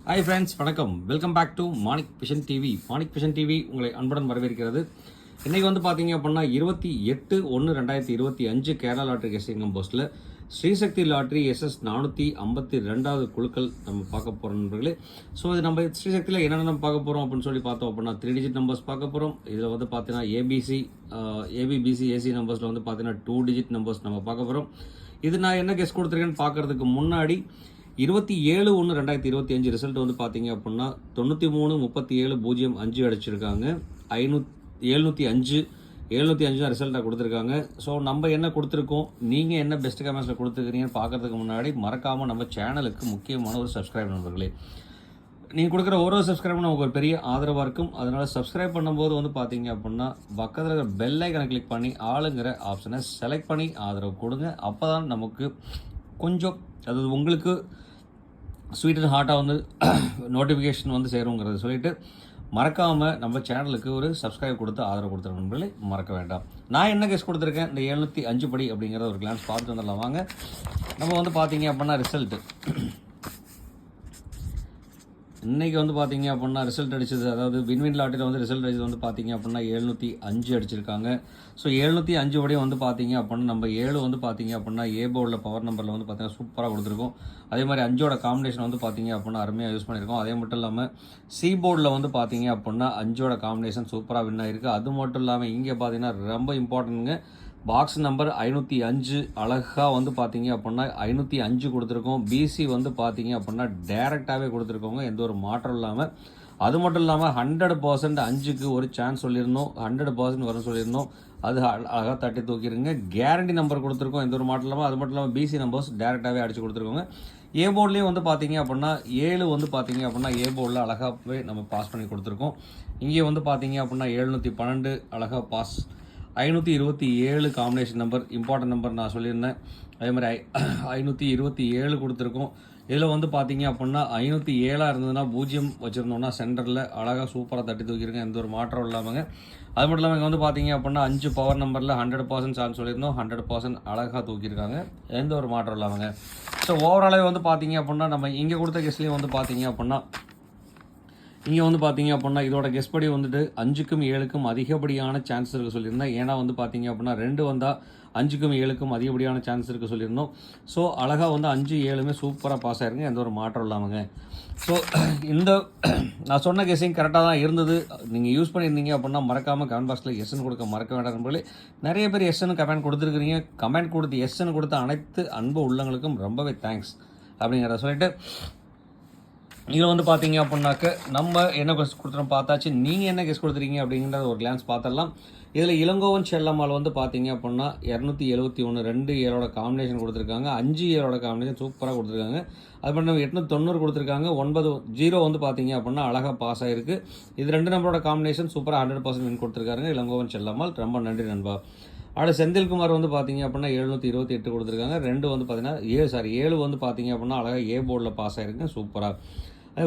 Hi friends, வணக்கம். Welcome back to Manik vision TV. Manik vision TV உங்களை அன்புடன் வரவேற்கிறது. இன்றைக்கி வந்து பார்த்தீங்க அப்படின்னா 28/1/2025 கேரளா லாட்ரி கெஸ்டிங் போஸ்ட்டில் ஸ்ரீசக்தி லாட்ரி SS 452வது குழுக்கள் நம்ம பார்க்க போகிறோம் நண்பர்களே. ஸோ இது நம்ம ஸ்ரீசக்தியில் என்னென்ன நம்ம பார்க்க போகிறோம் அப்படின்னு சொல்லி பார்த்தோம் அப்படின்னா 3 டிஜிட் நம்பர்ஸ் பார்க்க போகிறோம். இதில் வந்து பார்த்தீங்கன்னா ABBC AC நம்பர்ஸில் வந்து பார்த்தீங்கன்னா 2 டிஜிட் நம்பர்ஸ் நம்ம பார்க்க போகிறோம். இது நான் என்ன கெஸ் கொடுத்துருக்கேன்னு பார்க்கறதுக்கு முன்னாடி 27/1/2025 ரிசல்ட் வந்து பார்த்தீங்க அப்படின்னா 93-37-05 அடிச்சிருக்காங்க. 705 தான் ரிசல்ட்டாக கொடுத்துருக்காங்க. ஸோ நம்ம என்ன கொடுத்துருக்கோம், நீங்கள் என்ன பெஸ்ட் கமெண்ட்ஸில் கொடுத்துருக்கீங்கன்னு பார்க்கறதுக்கு முன்னாடி மறக்காமல் நம்ம சேனலுக்கு முக்கியமான ஒரு சப்ஸ்கிரைப் நண்பர்களே. நீங்கள் கொடுக்குற ஒரு சப்ஸ்கிரைப் நமக்கு ஒரு பெரிய ஆதரவாக இருக்கும். அதனால் சப்ஸ்கிரைப் பண்ணும்போது வந்து பார்த்தீங்க அப்படின்னா பக்கத்தில் இருக்கிற பெல் ஐக்கனை கிளிக் பண்ணி ஆளுங்கிற ஆப்ஷனை செலக்ட் பண்ணி ஆதரவு கொடுங்க. அப்போ தான் நமக்கு கொஞ்சம் அதாவது உங்களுக்கு ஸ்வீட் அண்ட் ஹார்ட்டாக வந்து நோட்டிஃபிகேஷன் வந்து சேருங்கிறத சொல்லிவிட்டு மறக்காமல் நம்ம சேனலுக்கு ஒரு சப்ஸ்கிரைப் கொடுத்து ஆதரவு கொடுத்துருக்க நண்பர்களே மறக்க வேண்டாம். நான் என்ன கெஸ் கொடுத்துருக்கேன், இந்த 705 படி அப்படிங்கிற ஒரு கிளான்ஸ் பார்த்துட்டு வந்துடலாம் வாங்க. நம்ம வந்து பார்த்தீங்க அப்படின்னா ரிசல்ட்டு இன்றைக்கி வந்து பார்த்தீங்க அப்படின்னா ரிசல்ட் அடிச்சது, அதாவது வின்வின் லாட்டரியில் வந்து ரிசல்ட் அடிச்சது வந்து பார்த்தீங்க அப்படின்னா 705 அடிச்சிருக்காங்க. ஸோ 705 வரையும் வந்து பார்த்தீங்க அப்படின்னா நம்ம 7 வந்து பார்த்தீங்க அப்படின்னா ஏ போர்டில் பவர் நம்பரில் வந்து பார்த்தீங்கன்னா சூப்பராக கொடுத்துருக்கோம். அதே மாதிரி 5ஓட காம்பினேஷன் வந்து பார்த்தீங்க அப்படின்னா அருமையாக யூஸ் பண்ணியிருக்கோம். அதே மட்டும் இல்லாமல் சி போர்டில் வந்து பார்த்தீங்க அப்படின்னா 5ஓட காம்பினேஷன் சூப்பராக வின் ஆகிருக்கு. அது மட்டும் இல்லாமல் இங்கே பார்த்தீங்கன்னா ரொம்ப இம்பார்ட்டன்ட்டுங்க, பாக்ஸ் நம்பர் 505 அழகாக வந்து பார்த்தீங்க அப்படின்னா 505 கொடுத்துருக்கோம். பிசி வந்து பார்த்தீங்க அப்படின்னா டேரெக்டாகவே கொடுத்துருக்கோங்க, எந்த ஒரு மாற்றம் இல்லாமல். அது மட்டும் இல்லாமல் 100% 5க்கு ஒரு சான்ஸ் சொல்லியிருந்தோம், 100% வரும் சொல்லியிருந்தோம். அது அழகாக தட்டி தூக்கிடுங்க. கேரண்டி நம்பர் கொடுத்துருக்கோம், எந்த ஒரு மாற்றம் இல்லாமல். அது மட்டும் இல்லாமல் பிசி நம்பர்ஸ் டேரெக்டாகவே அடித்து கொடுத்துருக்கோங்க. ஏ போர்ட்லேயே வந்து பார்த்தீங்க அப்படின்னா 7 வந்து பார்த்தீங்க அப்படின்னா ஏ போர்டில் அழகாகவே நம்ம பாஸ் பண்ணி கொடுத்துருக்கோம். இங்கே வந்து பார்த்தீங்க அப்படின்னா 712 அழகாக pass. 527 combination number, important number நான் சொல்லியிருந்தேன். அதே மாதிரி 527 கொடுத்துருக்கோம். இதில் வந்து பார்த்தீங்க அப்படின்னா 507 இருந்ததுன்னா 0 வச்சுருந்தோம்னா சென்டரில் அழகாக சூப்பராக தட்டி தூக்கியிருக்கேன், எந்த ஒரு மாற்றம் இல்லாமங்க. அது மட்டும் இல்லாமல் இங்கே வந்து பார்த்தீங்க அப்படின்னா 5 பவர் நம்பரில் 100% சான்ஸ் சொல்லியிருந்தோம், 100% அழகாக தூக்கியிருக்காங்க, எந்த ஒரு மாற்றம் இல்லாமங்க. ஸோ ஓவராலாகவே வந்து பார்த்தீங்க அப்படின்னா நம்ம இங்கே கொடுத்த கெஸ்ட்லேயும் வந்து பார்த்தீங்க அப்படின்னா இங்கே வந்து பார்த்தீங்க அப்படின்னா இதோட கெஸ் படி வந்துட்டு 5க்கும் 7க்கும் அதிகப்படியான சான்ஸ் இருக்குது சொல்லியிருந்தேன். ஏன்னா வந்து பார்த்தீங்க அப்படின்னா 2 வந்தால் 5க்கும் 7க்கும் அதிகப்படியான சான்ஸ் இருக்குது சொல்லியிருந்தோம். ஸோ அழகாக வந்து 5, 7மே சூப்பராக பாஸ் ஆயிருங்க, எந்த ஒரு மாற்றம் இல்லாமங்க. ஸோ இந்த நான் சொன்ன கெஸ்ஸிங் கரெக்டாக தான் இருந்தது. நீங்கள் யூஸ் பண்ணியிருந்தீங்க அப்படின்னா மறக்காமல் கமெண்ட் பாக்ஸில் எஸ்ன்னு கொடுக்க மறக்க வேண்டாம் நண்பர்களே. நிறைய பேர் எஸ்ன்னு கமெண்ட் கொடுத்துருக்குறீங்க. கமெண்ட் கொடுத்து எஸ்ன்னு கொடுத்த அனைத்து அன்பு உள்ளங்களுக்கும் ரொம்பவே தேங்க்ஸ் அப்படிங்கிறத சொல்லிட்டு இதில் வந்து பார்த்தீங்க அப்படின்னாக்க நம்ம என்ன கெஸ் கொடுத்துறோம் பார்த்தாச்சு. நீங்கள் என்ன கெஸ் கொடுத்துருக்கீங்க அப்படிங்கிறத ஒரு கிளான்ஸ் பார்த்துடலாம். இதில் இளங்கோவன் செல்லம்மாள் வந்து பார்த்தீங்க அப்படின்னா 271 2 7ஓட காம்பினேஷன் கொடுத்துருக்காங்க. 5 7ஓட காம்பினேஷன் சூப்பராக கொடுத்துருக்காங்க. அது மட்டும் 890 கொடுத்துருக்காங்க. 90 வந்து பார்த்தீங்க அப்படின்னா அழகாக பாஸ் ஆகிருக்கு. இது 2 நம்பரோட காம்பினேஷன் சூப்பராக 100% வின் கொடுத்துருக்காங்க இளங்கோவன் செல்லம்மாள், ரொம்ப நன்றி நண்பா. அடுத்து செந்தில்குமார் வந்து பார்த்தீங்க அப்படின்னா 728 கொடுத்துருக்காங்க. 2 வந்து பார்த்தீங்கன்னா 7 வந்து பார்த்தீங்க அப்படின்னா அழகாக ஏ போர்டில் பாஸ் ஆகிருக்கு, சூப்பராக.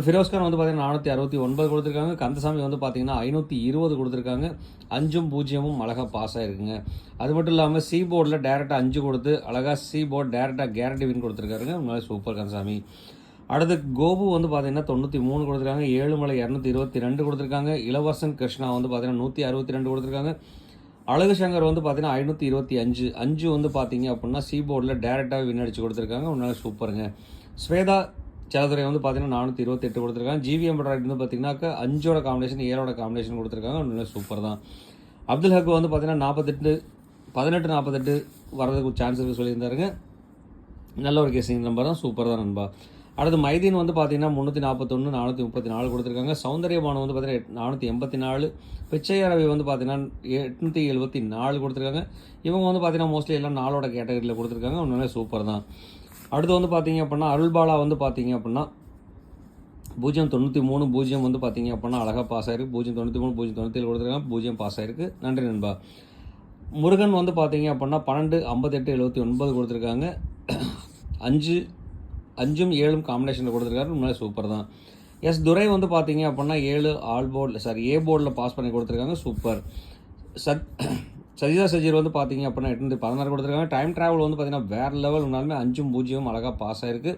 ஃபிரோஸ்கான் வந்து பார்த்தீங்கன்னா 469 கொடுத்துருக்காங்க. கந்தசாமி வந்து பார்த்தீங்கன்னா 520 கொடுத்துருக்காங்க. 5ம் 0ம் அழகாக பாஸ் ஆகிருக்குங்க. அது மட்டும் இல்லாமல் சி போர்டில் டேரெக்டாக 5 கொடுத்து அழகாக சி போர்டு டேரெக்டாக கேரண்டி வின் கொடுத்துருக்காருங்க, உண்மையிலே சூப்பர் கந்தசாமி. அடுத்து கோபு வந்து பார்த்தீங்கன்னா 93 கொடுத்துருக்காங்க. ஏழுமலை 222 கொடுத்துருக்காங்க. இளவரசன் கிருஷ்ணா வந்து பார்த்தீங்கன்னா 162 கொடுத்துருக்காங்க. அழகு சங்கர் வந்து பார்த்தீங்கன்னா 525 5 வந்து பார்த்தீங்க அப்படின்னா சி போர்டில் டேரெக்டாக வின் அடிச்சு கொடுத்துருக்காங்க, உண்மையிலே சூப்பருங்க. ஸ்வேதா செலதுரை வந்து பார்த்தீங்கன்னா 428 கொடுத்துருக்காங்க. ஜிவிஎம் வந்து பார்த்தீங்கன்னாக்கா 5ஓட காம்பினேஷன் 7ஓட காம்பினேஷன் கொடுத்துருக்காங்க, நல்ல சூப்பர் தான். அப்துல் ஹக் வந்து பார்த்தீங்கன்னா 18 வரதுக்கு சான்ஸ் இருக்குது சொல்லியிருந்தாருங்க, நல்ல ஒரு கெஸிங் நம்பர் தான், சூப்பர் தான் நண்பா. அடுத்து மைதீன் வந்து பார்த்தீங்கன்னா 341 434 கொடுத்துருக்காங்க. சௌந்தர்யபானு வந்து பார்த்தீங்கன்னா 484. பிச்சையரவி வந்து பார்த்தீங்கன்னா 874 கொடுத்துருக்காங்க. இவங்க வந்து பார்த்தீங்கன்னா மோஸ்ட்லி எல்லாம் 4ஓட கேட்டகரியில் கொடுத்துருக்காங்க, உண்மையிலே சூப்பர் தான். அடுத்து வந்து பார்த்தீங்க அப்படின்னா அருள்பாலா வந்து பார்த்தீங்க அப்படின்னா 093 0 வந்து பார்த்தீங்க அப்படின்னா அழகாக பாஸ் ஆகிருக்கு. 093 097 கொடுத்துருக்காங்க, 0 பாஸ் ஆகிருக்கு, நன்றி நண்பா. முருகன் வந்து பார்த்தீங்க அப்படின்னா 12 58 79 கொடுத்துருக்காங்க. 5ம் 7ம் காம்பினேஷனில் கொடுத்துருக்காரு, உண்மையிலே சூப்பர் தான். எஸ் துரை வந்து பார்த்தீங்க அப்படின்னா 7 ஏ போர்டில் பாஸ் பண்ணி கொடுத்துருக்காங்க, சூப்பர். சஜிதா சஜீர் வந்து பார்த்தீங்க அப்படின்னா 816 கொடுத்துருக்காங்க. டைம் ட்ராவல் வந்து பார்த்தீங்கன்னா வேறு லெவல், உன்னாலுமே 5ம் 0ம் அழகாக பாஸ் ஆகிருக்கு.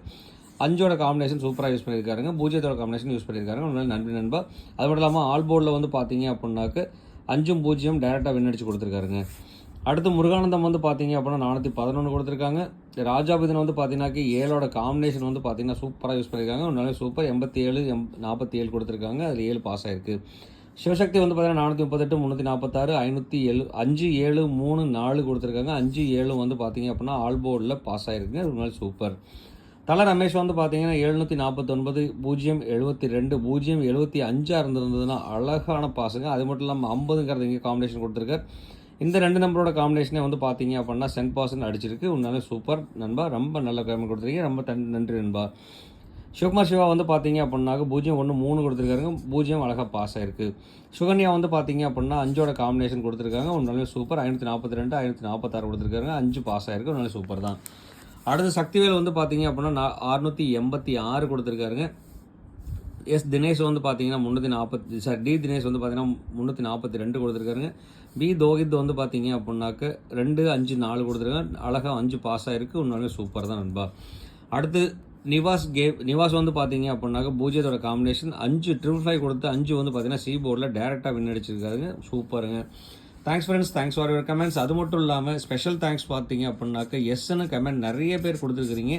5ஓட காம்பினேஷன் சூப்பராக யூஸ் பண்ணியிருக்காருங்க. 0ஓட காம்பினேஷன் யூஸ் பண்ணியிருக்காருங்க. உண்மையிலே நன்றி நண்பா. அது மட்டும் இல்லாமல் ஆல் போர்டில் வந்து பார்த்தீங்க அப்படின்னாக்க 5-0 டேரெக்டாக வின் அடிச்சு கொடுத்துருக்காருங்க. அடுத்து முருகானந்தம் வந்து பார்த்தீங்க அப்படின்னா 411 கொடுத்துருக்காங்க. ராஜாபுதன் வந்து பார்த்தீங்கன்னாக்கி 7ஓட காம்பினேஷன் வந்து பார்த்தீங்கன்னா சூப்பராக யூஸ் பண்ணியிருக்காங்க. உண்மையிலே சூப்பர் 87 47 கொடுத்துருக்காங்க. அதில் 7 பாஸ் ஆயிருக்கு. சிவசக்தி வந்து பார்த்தீங்கன்னா 438 346 507 3 4 கொடுத்துருக்காங்க. 5-7 வந்து பார்த்தீங்க அப்படின்னா ஆல் போர்டில் பாஸ் ஆயிருக்குங்க. உண்மையிலே சூப்பர். தல ரமேஷ் வந்து பார்த்தீங்கன்னா 749 072 075 இருந்திருந்ததுன்னா அழகான பாஸுங்க. அது மட்டும் இல்லாமல் 50ங்கிறது இங்கே காம்பினேஷன் கொடுத்துருக்காரு. இந்த 2 நம்பரோட காம்பினேஷனே வந்து பார்த்தீங்க அப்படின்னா சென்ட் பாஸ்ன்னு அடிச்சிருக்கு. உண்மையிலே சூப்பர் நண்பா. ரொம்ப நல்ல பேமெண்ட் கொடுத்துருக்கீங்க. ரொம்ப நன்றி நண்பா. சிவகுமார் சிவா வந்து பார்த்தீங்க அப்படின்னாக்க 0-1-3 கொடுத்துருக்காருங்க. 0 அழகாக பாஸ் ஆயிருக்கு. சுகன்யா வந்து பார்த்தீங்க அப்படின்னா 5ஓட காம்பினேஷன் கொடுத்துருக்காங்க. உண்மையிலே சூப்பர் 542 546 கொடுத்துருக்காருங்க. 5 பாஸ் ஆயிருக்கு. உண்மையிலே சூப்பர் தான். அடுத்து சக்திவேல் வந்து பார்த்தீங்க அப்படின்னா 686 கொடுத்துருக்காருங்க. தினேஷ் வந்து பார்த்தீங்கன்னா 340 டி தினேஷ் வந்து பார்த்தீங்கன்னா 342 கொடுத்துருக்காருங்க. பி தோகித் வந்து பார்த்தீங்க அப்படின்னாக்க 2-5-4 கொடுத்துருக்காங்க. அழகாக 5 பாஸ் ஆயிருக்கு. உண்மையிலே சூப்பர் தான் நண்பா. அடுத்து நிவாஸ் வந்து பார்த்தீங்க அப்படின்னாக்க 0ஓட காம்பினேஷன் 5 555 கொடுத்து 5 வந்து பார்த்தீங்கன்னா சி போர்டில் டேரெக்டாக வின் அடிச்சிருக்காருங்க. சூப்பருங்க. Thanks friends, thanks for your comments. அது மட்டும் இல்லாமல் ஸ்பெஷல் தேங்க்ஸ் பார்த்தீங்க அப்படின்னாக்க எஸ்ன்னு கமெண்ட் நிறைய பேர் கொடுத்துருக்குறீங்க.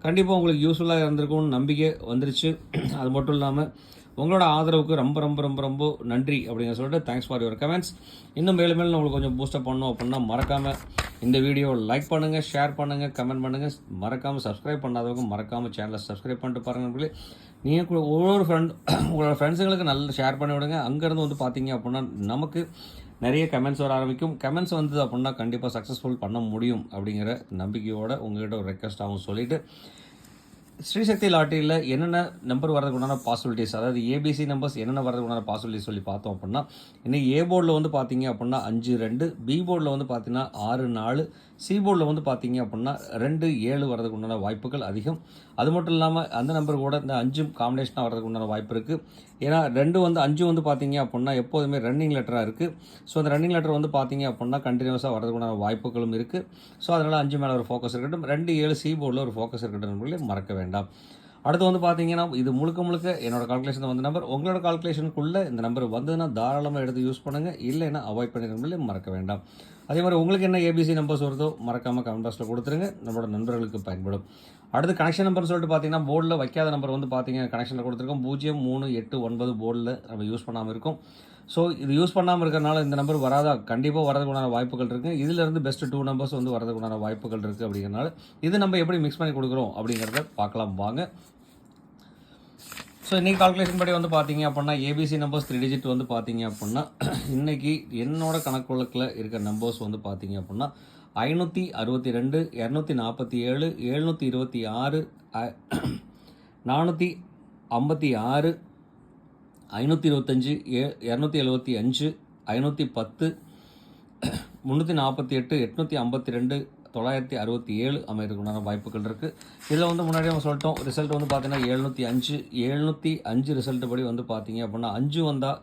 கண்டிப்பாக உங்களுக்கு யூஸ்ஃபுல்லாக இருந்திருக்கும்னு நம்பிக்கை வந்துருச்சு. அது மட்டும் இல்லாமல் உங்களோட ஆதரவுக்கு ரொம்ப ரொம்ப ரொம்ப ரொம்ப நன்றி அப்படிங்கிற சொல்லிட்டு தேங்க்ஸ் ஃபார் யுவர் கமெண்ட்ஸ். இன்னும் மேலும் மேலும் உங்களுக்கு கொஞ்சம் பூஸ்டப் பண்ணணும் அப்படின்னா மறக்காமல் இந்த வீடியோவை லைக் பண்ணுங்கள், ஷேர் பண்ணுங்கள், கமெண்ட் பண்ணுங்கள். மறக்காமல் சப்ஸ்கிரைப் பண்ணாதவங்க மறக்காமல் சேனலை சப்ஸ்கிரைப் பண்ணிட்டு பாருங்கள். நீங்கள் ஒவ்வொரு உங்களோட ஃப்ரெண்ட்ஸுங்களுக்கு நல்லா ஷேர் பண்ணி விடுங்க. அங்கேருந்து வந்து பார்த்தீங்க அப்படின்னா நமக்கு நிறைய கமெண்ட்ஸ் வர ஆரம்பிக்கும். கமெண்ட்ஸ் வந்தது அப்படின்னா கண்டிப்பாக சக்ஸஸ்ஃபுல் பண்ண முடியும் அப்படிங்கிற நம்பிக்கையோடு உங்கள்கிட்ட ஒரு ரெக்வஸ்ட்டாகவும் சொல்லிவிட்டு ஸ்ரீசக்தி லாட்டரியில் என்னென்ன நம்பர் வரதுக்கு உண்டான பாசிபிலிட்டிஸ், அதாவது ஏபிசி நம்பர்ஸ் என்னென்ன வரதுக்கு உண்டான பாசிபிலிட்டிஸ் சொல்லி பார்த்தோம் அப்படின்னா இன்னைக்கு ஏ போர்டில் வந்து பார்த்தீங்க அப்படின்னா 5-2, பி போர்டில் வந்து பார்த்தீங்கன்னா 6-4, சி போர்டில் வந்து பார்த்தீங்க அப்படின்னா 2-7 வரதுக்கு உண்டான வாய்ப்புகள் அதிகம். அது மட்டும் இல்லாமல் அந்த நம்பர் கூட இந்த 5 காம்பினேஷனாக வரதுக்கு உண்டான வாய்ப்பு இருக்குது. ஏன்னா 5 வந்து பார்த்தீங்க அப்படின்னா எப்போதுமே ரன்னிங் லெட்டராக இருக்குது. ஸோ அந்த ரன்னிங் லெட்டர் வந்து பார்த்தீங்க அப்படின்னா கண்டினியூஸாக வரதுக்கு உண்டான வாய்ப்புகளும் இருக்குது. ஸோ அதனால் 5 மேலே ஒரு ஃபோக்கஸ் இருக்கட்டும், 2-7 சி போர்டில் ஒரு ஃபோக்கஸ் இருக்கட்டும் மறக்க வேண்டாம். அடுத்து வந்து பார்த்தீங்கன்னா இது முழுக்க என்னோட கால்குலேஷன் வந்த நம்பர். உங்களோட கால்குலேஷனுக்குள்ளே இந்த நம்பர் வந்ததுன்னா தாராளமாக எடுத்து யூஸ் பண்ணுங்கள், இல்லைன்னா அவாய்ட் பண்ணிடுறதுல மறக்க வேண்டாம். அதே மாதிரி உங்களுக்கு என்ன ஏபிசி நம்பர்ஸ் வருதோ மறக்காமல் கமெண்ட் பாக்ஸில் கொடுத்துருங்க, நம்மளோட நண்பர்களுக்கு பயன்படும். அடுத்து கனெக்ஷன் நம்பர்னு சொல்லிட்டு பார்த்தீங்கன்னா போர்டில் வைக்காத நம்பர் வந்து பார்த்தீங்கன்னா கனெக்ஷனில் கொடுத்துருக்கோம். 0 3 8 9 போர்டில் நம்ம யூஸ் பண்ணாமல் இருக்கும். ஸோ இது யூஸ் பண்ணாமல் இருக்கிறனால இந்த நம்பர் வராதா, கண்டிப்பாக வரதுக்குண்டான வாய்ப்புகள் இருக்குது. இதிலிருந்து பெஸ்ட்டு 2 நம்பர்ஸ் வந்து வரதுக்குண்டான வாய்ப்புகள் இருக்குது. அப்படிங்கிறனால இது நம்ம எப்படி மிக்ஸ் பண்ணி கொடுக்குறோம் அப்படிங்கிறத பார்க்கலாம் வாங்க. ஸோ இன்றைக்கி கால்குலேஷன் படி வந்து பார்த்தீங்க அப்படின்னா ஏபிசி நம்பர்ஸ் 3 டிஜிட் வந்து பார்த்தீங்க அப்படின்னா இன்றைக்கி என்னோட கணக்கு வழக்கில் இருக்கிற நம்பர்ஸ் வந்து பார்த்தீங்க அப்படின்னா 562, 247, 726, 456, 525, 275, 510, 348, 852, 967 அமைகிறதுக்குண்டான வாய்ப்புகள் இருக்குது. இதில் வந்து முன்னாடியே நம்ம சொல்லிட்டோம், ரிசல்ட் வந்து பார்த்தீங்கன்னா 705 ரிசல்ட் படி வந்து பார்த்தீங்க அப்படின்னா 5 வந்தால்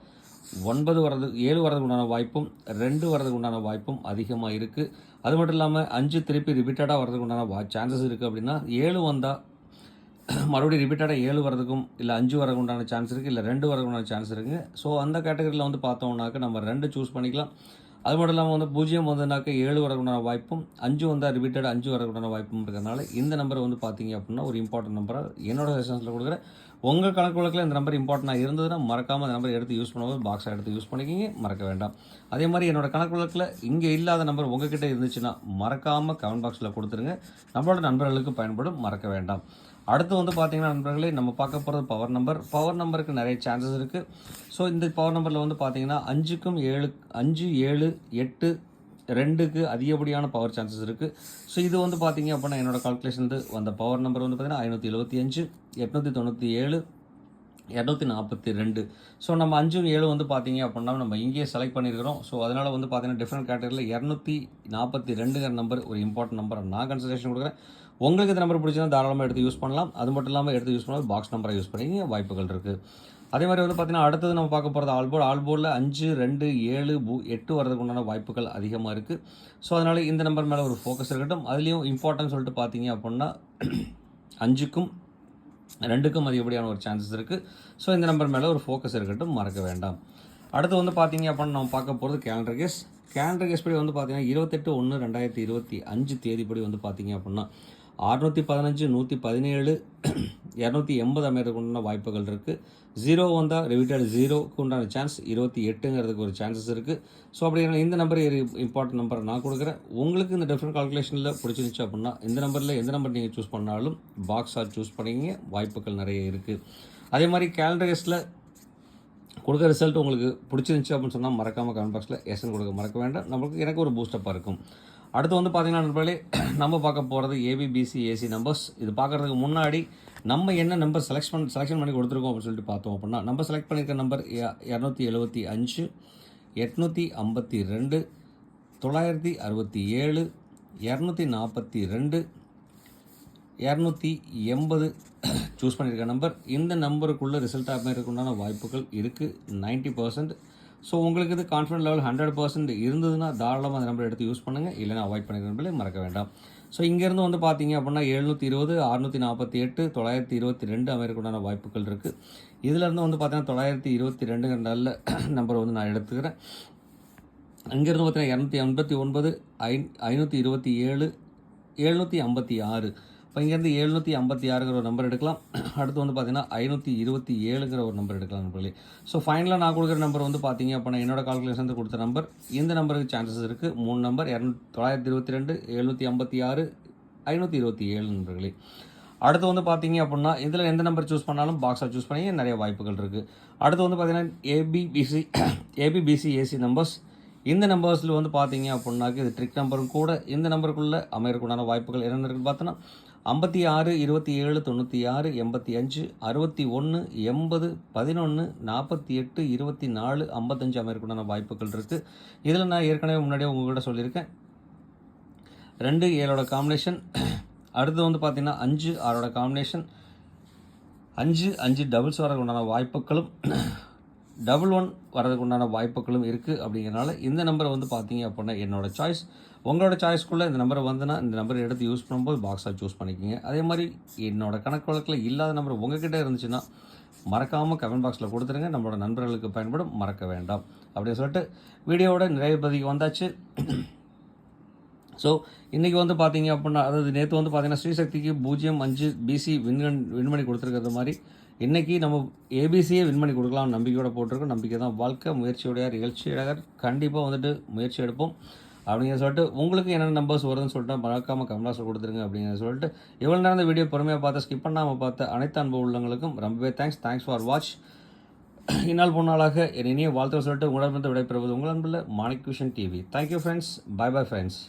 9 வரது, 7 வரதுக்கு உண்டான வாய்ப்பும் 2 வரதுக்கு உண்டான வாய்ப்பும் அதிகமாக இருக்குது. அது மட்டும் இல்லாமல் 5 திருப்பி ரிப்பீட்டடாக வரதுக்கு உண்டான சான்சஸ் இருக்குது. அப்படின்னா 7 வந்தால் மறுபடியும் ரிப்பீட்டடாக 7 வரதுக்கும், இல்லை 5 வரதுக்கு உண்டான சான்ஸ் இருக்குது, இல்லை 2 வரதுக்கு உண்டான சான்ஸ் இருக்குங்க. ஸோ அந்த கேட்டகரியில் வந்து பார்த்தோம்னாக்க நம்ம 2 சூஸ் பண்ணிக்கலாம். அது மட்டும் இல்லாமல் வந்து 0 வந்ததுனாக்க 7 வரதுக்குண்டான வாய்ப்பும், 5 வந்தால் ரிப்பீட்டடாக 5 வரதுக்குண்டான வாய்ப்பும் இருக்கிறதுனால இந்த நம்பரை வந்து பார்த்தீங்க அப்படின்னா ஒரு இம்பார்ட்டன்ட் நம்பராக என்னோட செஷன்ஸில் கொடுக்குறேன். உங்கள் கணக்கு வழக்கில் இந்த நம்பர் இம்பார்ட்டண்டாக இருந்ததுன்னா மறக்காமல் அந்த நம்பர் எடுத்து யூஸ் பண்ணும்போது பாக்ஸை எடுத்து யூஸ் பண்ணிக்கிங்க, மறக்க வேண்டாம். அதே மாதிரி என்னோட கணக்கு வழக்கில் இங்கே இல்லாத நம்பர் உங்ககிட்ட இருந்துச்சுன்னா மறக்காமல் கமெண்ட் பாக்ஸில் கொடுத்துருங்க, நம்மளோட நண்பர்களுக்கு பயன்படும், மறக்க வேண்டாம். அடுத்து வந்து பார்த்தீங்கன்னா நண்பர்களே நம்ம பார்க்க போகிறது பவர் நம்பருக்கு நிறைய சான்சஸ் இருக்குது. ஸோ இந்த பவர் நம்பரில் வந்து பார்த்தீங்கன்னா 5க்கும் 5 7 8 2க்கு அதிகப்படியான பவர் சான்சஸ் இருக்குது. ஸோ இது வந்து பார்த்தீங்க அப்படின்னா என்னோடய கால்குலேஷன் வந்த பவர் நம்பர் வந்து பார்த்தீங்கன்னா 575, 897, 242. ஸோ நம்ம 5 7 வந்து பார்த்தீங்க அப்படின்னா நம்ம இங்கேயே செலக்ட் பண்ணியிருக்கிறோம். ஸோ அதனால் வந்து பார்த்தீங்கன்னா டிஃப்ரெண்ட் கேட்டகரியில் 242ங்கிற நம்பர் ஒரு இம்பார்ட்டன்ட் நம்பரை நான் கன்சிடரேஷன் கொடுக்குறேன். உங்களுக்கு இந்த நம்பர் பிடிச்சா தாராளமாக எடுத்து யூஸ் பண்ணலாம். அது மட்டும் இல்லாமல் எடுத்து யூஸ் பண்ணால் பாக்ஸ் நம்பரை யூஸ் பண்ணி வாய்ப்புகள் இருக்குது. அதே மாதிரி வந்து பார்த்தீங்கன்னா அடுத்தது நம்ம பார்க்க போகிறது ஆல்போர்டில் 5 2 7 8 வரதுக்கு உண்டான வாய்ப்புகள் அதிகமாக இருக்குது. ஸோ அதனால் இந்த நம்பர் மேலே ஒரு ஃபோக்கஸ் இருக்கட்டும். அதுலேயும் இம்பார்ட்டன்ட் சொல்லிட்டு பார்த்தீங்க அப்படின்னா 5க்கும் 2க்கும் அதிகப்படியான ஒரு சான்சஸ் இருக்குது. ஸோ இந்த நம்பர் மேலே ஒரு ஃபோக்கஸ் இருக்கட்டும், மறக்க வேண்டாம். அடுத்து வந்து பார்த்தீங்க அப்படின்னா நம்ம பார்க்க போகிறது கேலண்டர் கேஸ். கேலண்டர் கேஸ் படி வந்து பார்த்தீங்கன்னா 28/1/2025 தேதிப்படி வந்து பார்த்தீங்க அப்படின்னா 615, 117, 280 அமைகிறதுக்கு உண்டான வாய்ப்புகள் இருக்குது. 0 வந்தால் ரிவிட்டட் 0க்கு உண்டான சான்ஸ் 28ங்கிறதுக்கு ஒரு சான்சஸ் இருக்குது. ஸோ அப்படிங்கிற இந்த நம்பர் இம்பார்ட்டன்ட் நம்பரை நான் கொடுக்குறேன். உங்களுக்கு இந்த டிஃப்ரெண்ட் கால்குலேஷனில் பிடிச்சிருந்துச்சு அப்படின்னா இந்த நம்பரில் எந்த நம்பர் நீங்கள் சூஸ் பண்ணாலும் பாக்ஸாக சூஸ் பண்ணிங்க, வாய்ப்புகள் நிறைய இருக்குது. அதே மாதிரி கேலண்டர் கேஸில் கொடுக்குற ரிசல்ட் உங்களுக்கு பிடிச்சிருந்துச்சி அப்படின்னு சொன்னால் மறக்காமல் கமெண்ட் பாக்ஸில் எஸ்ன்னு கொடுக்க மறக்க வேண்டாம். நம்மளுக்கு எனக்கு ஒரு பூஸ்டப்பாக இருக்கும். அடுத்து வந்து பார்த்திங்கன்னா நண்பர்களே, நம்ம பார்க்க போகிறது ஏபிபிசி ஏசி நம்பர்ஸ். இது பார்க்குறதுக்கு முன்னாடி நம்ம என்ன நம்பர் செலெக்ஷன் பண்ணி கொடுத்துருக்கோம் அப்படின்னு சொல்லிட்டு பார்த்தோம் அப்படின்னா, நம்ம செலக்ட் பண்ணியிருக்க நம்பர் 275, 852, 967, 242, 280 சூஸ் பண்ணியிருக்க நம்பர். இந்த நம்பருக்குள்ளே ரிசல்ட் அமைக்கிறதுக்குண்டான வாய்ப்புகள் இருக்குது 90%. ஸோ உங்களுக்கு இது கான்ஃபிடன்ட் லெவல் 100% இருந்ததுன்னா தாராளமாக அந்த நம்பர் எடுத்து யூஸ் பண்ணுங்கள், இல்லைனா அவாய்ட் பண்ணிக்கிறதுல மறக்க வேண்டாம். ஸோ இங்கேருந்து வந்து பார்த்தீங்க அப்படின்னா 720, 648, 922 அமைக்கிறதுக்குண்டான வாய்ப்புகள் இருக்குது. இதிலேருந்து வந்து பார்த்தீங்கன்னா 922 நல்ல நம்பர் வந்து நான் எடுத்துக்கிறேன். அங்கேருந்து பார்த்தீங்கன்னா 289, 527, 756. இப்போ இங்கேருந்து 756ங்கிற ஒரு நம்பர் எடுக்கலாம். அடுத்து வந்து பார்த்தீங்கன்னா 527ங்கிற ஒரு நம்பர் எடுக்கலாம் நண்பர்களே. ஸோ ஃபைனலாக நான் கொடுக்குற நம்பர் வந்து பார்த்தீங்க அப்படின்னா என்னோட கால்குலேஷன் கொடுத்த நம்பர். இந்த நம்பருக்கு சான்சஸ் இருக்குது 3 நம்பர் 922, 756, 527 நண்பர்களே. அடுத்து வந்து பார்த்தீங்க அப்படின்னா இதில் எந்த நம்பர் சூஸ் பண்ணாலும் பாக்ஸாக சூஸ் பண்ணி நிறைய வாய்ப்புகள் இருக்குது. அடுத்து வந்து பார்த்தீங்கன்னா ஏபிபிசி ஏசி நம்பர்ஸ். இந்த நம்பர்ஸில் வந்து பார்த்தீங்க அப்படின்னாக்க இது ட்ரிக் நம்பரும் கூட. இந்த நம்பருக்குள்ளே அமையறதுக்குண்டான வாய்ப்புகள் என்னென்ன இருக்குன்னு பார்த்தோன்னா 56, 27, 96, 85, 61, 80, 11, 48, 24, 55 அமையறதுக்குண்டான வாய்ப்புகள் இருக்குது. இதில் நான் ஏற்கனவே முன்னாடியே உங்கள்கிட்ட சொல்லியிருக்கேன் 2, 7ஓட காம்பினேஷன். அடுத்து வந்து பார்த்திங்கன்னா 5, 6ஓட காம்பினேஷன். 5, 5 டபுள்ஸ் வரதுக்கு உண்டான வாய்ப்புகளும் 11 வரதுக்கு உண்டான வாய்ப்புகளும் இருக்குது. அப்படிங்கிறனால இந்த நம்பரை வந்து பார்த்தீங்க அப்படின்னா என்னோடய சாய்ஸ். உங்களோட சாய்ஸ்க்குள்ளே இந்த நம்பரை வந்துன்னா இந்த நம்பரை எடுத்து யூஸ் பண்ணும்போது பாக்ஸாக சூஸ் பண்ணிக்கோங்க. அதே மாதிரி என்னோடய கணக்கு வழக்கில் இல்லாத நம்பர் உங்ககிட்ட இருந்துச்சுன்னா மறக்காமல் கமெண்ட் பாக்ஸில் கொடுத்துருங்க, நம்மளோட நண்பர்களுக்கு பயன்படும், மறக்க வேண்டாம். அப்படின்னு சொல்லிட்டு வீடியோவோட நிறைய பதிக்கு வந்தாச்சு. ஸோ இன்றைக்கி வந்து பார்த்தீங்க அப்படின்னா, அதாவது நேற்று வந்து பார்த்தீங்கன்னா ஸ்ரீசக்திக்கு 0-5 பிசி வின் பண்ணி கொடுத்துருக்கிறது மாதிரி இன்றைக்கி நம்ம ஏபிசியே வின் பண்ணி கொடுக்கலாம்னு நம்பிக்கையோடு போட்டிருக்கோம். நம்பிக்கை தான் வாழ்க்கை, முயற்சியோடையார் இகழ்ச்சியோடையார். கண்டிப்பாக வந்துட்டு முயற்சி எடுப்போம் அப்படிங்கிற சொல்லிட்டு உங்களுக்கு என்னென்ன நம்பர்ஸ் வருதுன்னு சொல்லிட்டு மறக்காமல் கமெண்ட்ஸில் கொடுத்துருங்க அப்படிங்கிற சொல்லிட்டு இவ்வளோ நேரம் இந்த வீடியோ பொறுமையாக பார்த்து ஸ்கிப் பண்ணாமல் பார்த்த அனைத்து அன்பு உள்ளவங்களுக்கும் ரொம்பவே தேங்க்ஸ் ஃபார் வாட்ச். இந்நாள் பொன்னாளாக என் இனிய வாழ்த்து சொல்லிட்டு உங்களிடமிருந்து விடைபெறுவது உங்கள் அன்பில் Manik vision TV. Thank you friends. Bye friends.